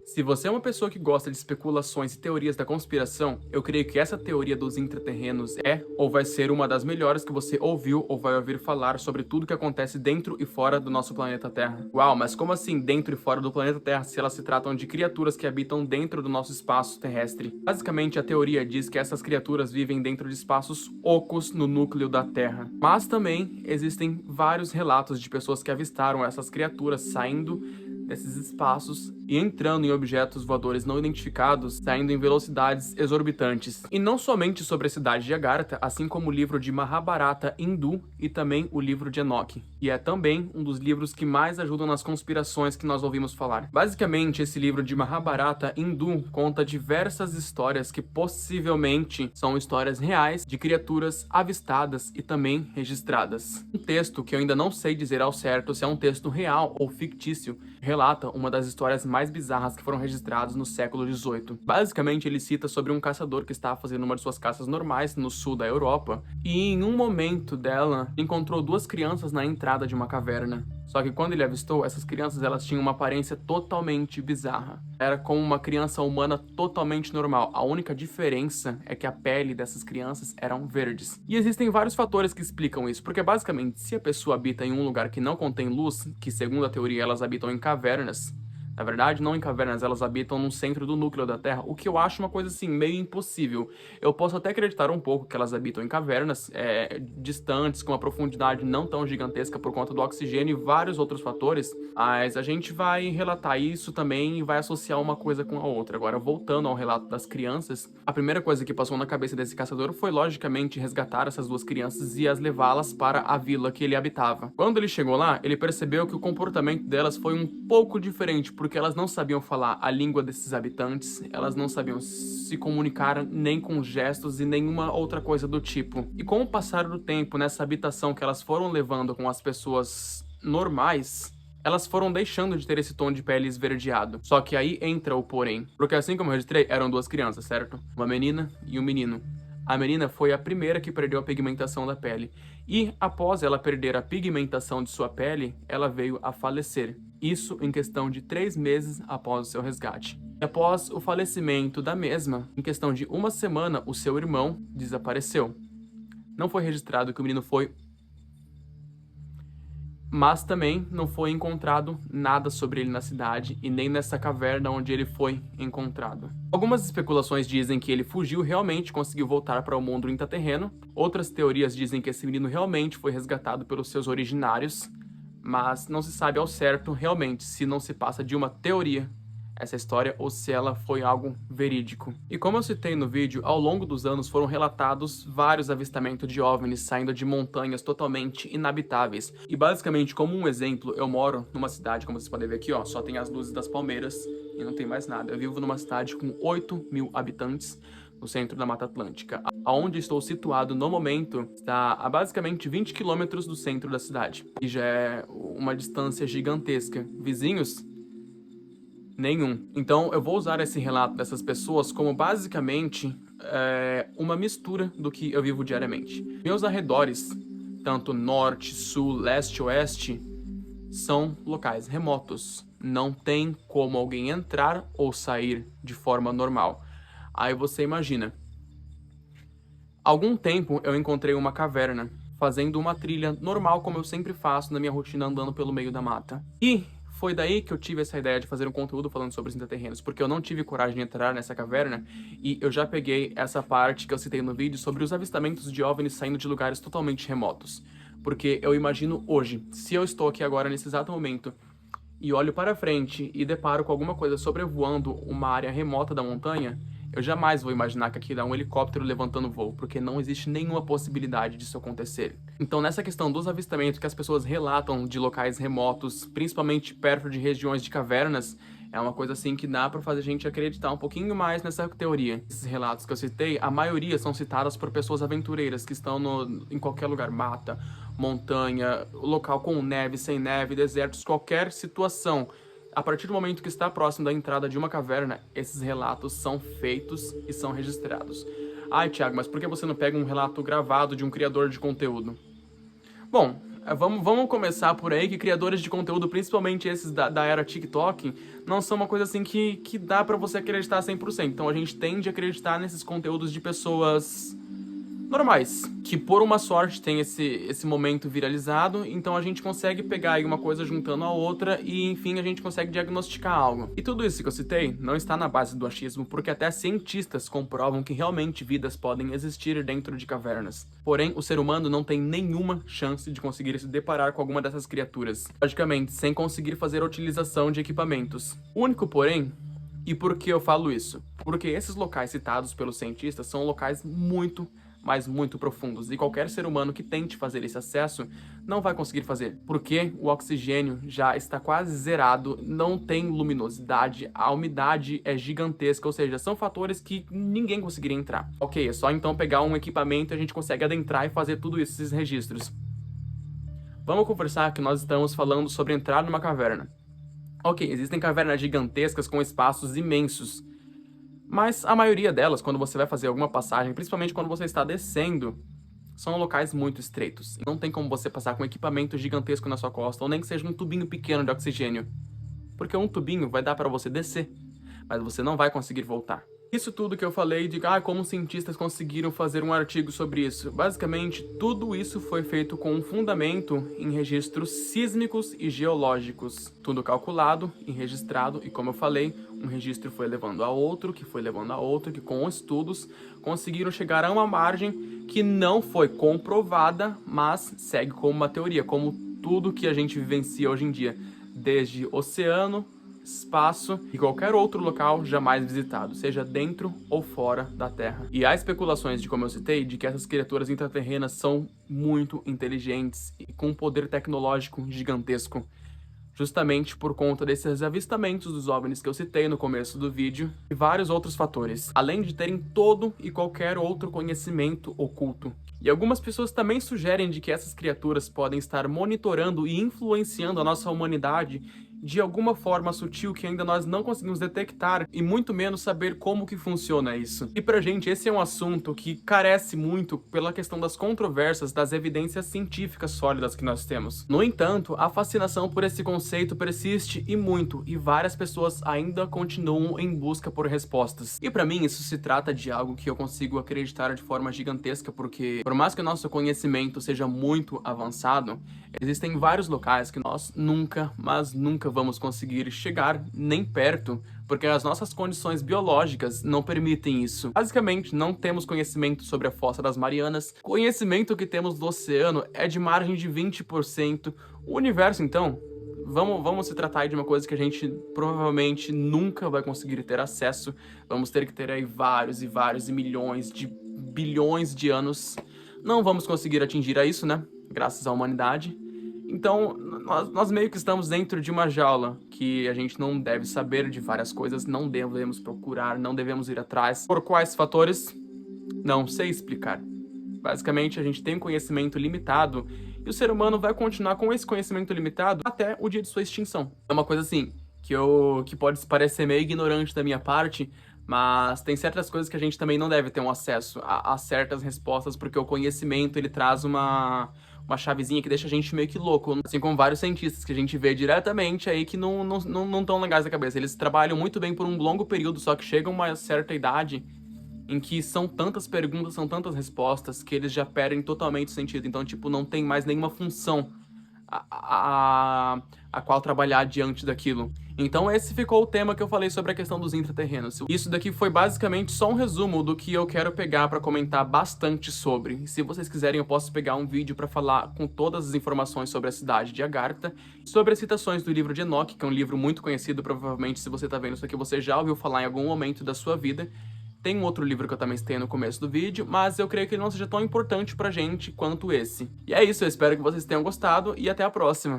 Se você é uma pessoa que gosta de especulações e teorias da conspiração, eu creio que essa teoria dos intraterrenos é ou vai ser uma das melhores que você ouviu ou vai ouvir falar sobre tudo que acontece dentro e fora do nosso planeta Terra. Uau, mas como assim dentro e fora do planeta Terra se elas se tratam de criaturas que habitam dentro do nosso espaço terrestre? Basicamente, a teoria diz que essas criaturas vivem dentro de espaços ocos no núcleo da Terra. Mas também existem vários relatos de pessoas que avistaram essas criaturas saindo desses espaços e entrando em objetos voadores não identificados, saindo em velocidades exorbitantes. E não somente sobre a cidade de Agartha, assim como o livro de Mahabharata hindu e também o livro de Enoch. E é também um dos livros que mais ajudam nas conspirações que nós ouvimos falar. Basicamente, esse livro de Mahabharata hindu conta diversas histórias que possivelmente são histórias reais de criaturas avistadas e também registradas. Um texto que eu ainda não sei dizer ao certo se é um texto real ou fictício, relata uma das histórias mais bizarras que foram registradas no século XVIII. Basicamente, ele cita sobre um caçador que estava fazendo uma de suas caças normais no sul da Europa e, em um momento dela, encontrou duas crianças na entrada de uma caverna. Só que quando ele avistou, essas crianças elas tinham uma aparência totalmente bizarra. Era como uma criança humana totalmente normal. A única diferença é que a pele dessas crianças eram verdes. E existem vários fatores que explicam isso, porque basicamente, se a pessoa habita em um lugar que não contém luz, que segundo a teoria elas habitam em cavernas, na verdade, não em cavernas, elas habitam no centro do núcleo da Terra, o que eu acho uma coisa assim, meio impossível. Eu posso até acreditar um pouco que elas habitam em cavernas, distantes, com uma profundidade não tão gigantesca por conta do oxigênio e vários outros fatores, mas a gente vai relatar isso também e vai associar uma coisa com a outra. Agora, voltando ao relato das crianças, a primeira coisa que passou na cabeça desse caçador foi, logicamente, resgatar essas duas crianças e as levá-las para a vila que ele habitava. Quando ele chegou lá, ele percebeu que o comportamento delas foi um pouco diferente, porque elas não sabiam falar a língua desses habitantes, elas não sabiam se comunicar nem com gestos e nenhuma outra coisa do tipo. E com o passar do tempo nessa habitação que elas foram levando com as pessoas normais, elas foram deixando de ter esse tom de pele esverdeado. Só que aí entra o porém. Porque assim como eu registrei, eram duas crianças, certo? Uma menina e um menino. A menina foi a primeira que perdeu a pigmentação da pele. E após ela perder a pigmentação de sua pele, ela veio a falecer. Isso em questão de 3 meses após o seu resgate. E após o falecimento da mesma, em questão de uma semana, o seu irmão desapareceu. Não foi registrado que o menino foi, mas também não foi encontrado nada sobre ele na cidade e nem nessa caverna onde ele foi encontrado. Algumas especulações dizem que ele fugiu e realmente conseguiu voltar para o mundo intraterreno. Outras teorias dizem que esse menino realmente foi resgatado pelos seus originários, mas não se sabe ao certo realmente se não se passa de uma teoria essa história ou se ela foi algo verídico. E como eu citei no vídeo, ao longo dos anos foram relatados vários avistamentos de OVNIs saindo de montanhas totalmente inabitáveis. E basicamente, como um exemplo, eu moro numa cidade, como vocês podem ver aqui, ó, só tem as luzes das palmeiras e não tem mais nada. Eu vivo numa cidade com 8.000 habitantes, no centro da Mata Atlântica. Aonde estou situado no momento está a basicamente 20 quilômetros do centro da cidade. E já é uma distância gigantesca. Vizinhos? Nenhum. Então eu vou usar esse relato dessas pessoas como basicamente uma mistura do que eu vivo diariamente. Meus arredores, tanto norte, sul, leste, oeste, são locais remotos. Não tem como alguém entrar ou sair de forma normal. Aí você imagina. Algum tempo eu encontrei uma caverna, fazendo uma trilha normal como eu sempre faço na minha rotina andando pelo meio da mata. E foi daí que eu tive essa ideia de fazer um conteúdo falando sobre os intraterrenos, porque eu não tive coragem de entrar nessa caverna e eu já peguei essa parte que eu citei no vídeo sobre os avistamentos de OVNIs saindo de lugares totalmente remotos. Porque eu imagino hoje, se eu estou aqui agora nesse exato momento e olho para frente e deparo com alguma coisa sobrevoando uma área remota da montanha, eu jamais vou imaginar que aquilo é um helicóptero levantando voo, porque não existe nenhuma possibilidade disso acontecer. Então, nessa questão dos avistamentos que as pessoas relatam de locais remotos, principalmente perto de regiões de cavernas, é uma coisa assim que dá pra fazer a gente acreditar um pouquinho mais nessa teoria. Esses relatos que eu citei, a maioria são citadas por pessoas aventureiras que estão em qualquer lugar, mata, montanha, local com neve, sem neve, desertos, qualquer situação. A partir do momento que está próximo da entrada de uma caverna, esses relatos são feitos e são registrados. Ai, Thiago, mas por que você não pega um relato gravado de um criador de conteúdo? Bom, vamos começar por aí, que criadores de conteúdo, principalmente esses da era TikTok, não são uma coisa assim que dá pra você acreditar 100%. Então a gente tende a acreditar nesses conteúdos de pessoas normais, que por uma sorte tem esse momento viralizado, então a gente consegue pegar aí uma coisa juntando a outra e, enfim, a gente consegue diagnosticar algo. E tudo isso que eu citei não está na base do achismo, porque até cientistas comprovam que realmente vidas podem existir dentro de cavernas. Porém, o ser humano não tem nenhuma chance de conseguir se deparar com alguma dessas criaturas, logicamente, sem conseguir fazer a utilização de equipamentos. O único, porém, e por que eu falo isso? Porque esses locais citados pelos cientistas são locais muito profundos, e qualquer ser humano que tente fazer esse acesso não vai conseguir fazer, porque o oxigênio já está quase zerado, não tem luminosidade, a umidade é gigantesca, ou seja, são fatores que ninguém conseguiria entrar. Ok, é só então pegar um equipamento e a gente consegue adentrar e fazer tudo isso, esses registros. Vamos conversar que nós estamos falando sobre entrar numa caverna. Ok, existem cavernas gigantescas com espaços imensos, mas a maioria delas, quando você vai fazer alguma passagem, principalmente quando você está descendo, são locais muito estreitos. Não tem como você passar com um equipamento gigantesco na sua costa, ou nem que seja um tubinho pequeno de oxigênio. Porque um tubinho vai dar para você descer, mas você não vai conseguir voltar. Isso tudo que eu falei de como cientistas conseguiram fazer um artigo sobre isso. Basicamente, tudo isso foi feito com um fundamento em registros sísmicos e geológicos. Tudo calculado e registrado, e como eu falei, um registro foi levando a outro, que foi levando a outro, que com estudos conseguiram chegar a uma margem que não foi comprovada, mas segue como uma teoria, como tudo que a gente vivencia hoje em dia, desde oceano, espaço e qualquer outro local jamais visitado, seja dentro ou fora da Terra. E há especulações de, como eu citei, de que essas criaturas intraterrenas são muito inteligentes e com um poder tecnológico gigantesco, justamente por conta desses avistamentos dos OVNIs que eu citei no começo do vídeo e vários outros fatores, além de terem todo e qualquer outro conhecimento oculto. E algumas pessoas também sugerem de que essas criaturas podem estar monitorando e influenciando a nossa humanidade de alguma forma sutil que ainda nós não conseguimos detectar e muito menos saber como que funciona isso. E pra gente esse é um assunto que carece muito pela questão das controvérsias das evidências científicas sólidas que nós temos. No entanto, a fascinação por esse conceito persiste e muito, e várias pessoas ainda continuam em busca por respostas. E pra mim isso se trata de algo que eu consigo acreditar de forma gigantesca, porque por mais que o nosso conhecimento seja muito avançado, existem vários locais que nós nunca, mas nunca vamos conseguir chegar nem perto, porque as nossas condições biológicas não permitem isso. Basicamente, não temos conhecimento sobre a Fossa das Marianas, o conhecimento que temos do oceano é de margem de 20%. O universo, então, vamos se tratar aí de uma coisa que a gente provavelmente nunca vai conseguir ter acesso, vamos ter que ter aí vários e milhões de bilhões de anos. Não vamos conseguir atingir a isso, né? Graças à humanidade. Então, nós meio que estamos dentro de uma jaula que a gente não deve saber de várias coisas, não devemos procurar, não devemos ir atrás. Por quais fatores? Não sei explicar. Basicamente, a gente tem um conhecimento limitado e o ser humano vai continuar com esse conhecimento limitado até o dia de sua extinção. É uma coisa assim, que pode parecer meio ignorante da minha parte, mas tem certas coisas que a gente também não deve ter um acesso a certas respostas, porque o conhecimento, ele traz uma chavezinha que deixa a gente meio que louco, assim como vários cientistas que a gente vê diretamente aí que não tão legais da cabeça. Eles trabalham muito bem por um longo período, só que chegam a uma certa idade em que são tantas perguntas, são tantas respostas, que eles já perdem totalmente o sentido. Então, tipo, não tem mais nenhuma função a qual trabalhar diante daquilo. Então esse ficou o tema que eu falei sobre a questão dos intraterrenos. Isso daqui foi basicamente só um resumo do que eu quero pegar para comentar bastante sobre. Se vocês quiserem, eu posso pegar um vídeo para falar com todas as informações sobre a cidade de Agartha, sobre as citações do livro de Enoque, que é um livro muito conhecido, provavelmente se você tá vendo isso aqui você já ouviu falar em algum momento da sua vida. Tem um outro livro que eu também citei no começo do vídeo, mas eu creio que ele não seja tão importante pra gente quanto esse. E é isso, eu espero que vocês tenham gostado e até a próxima!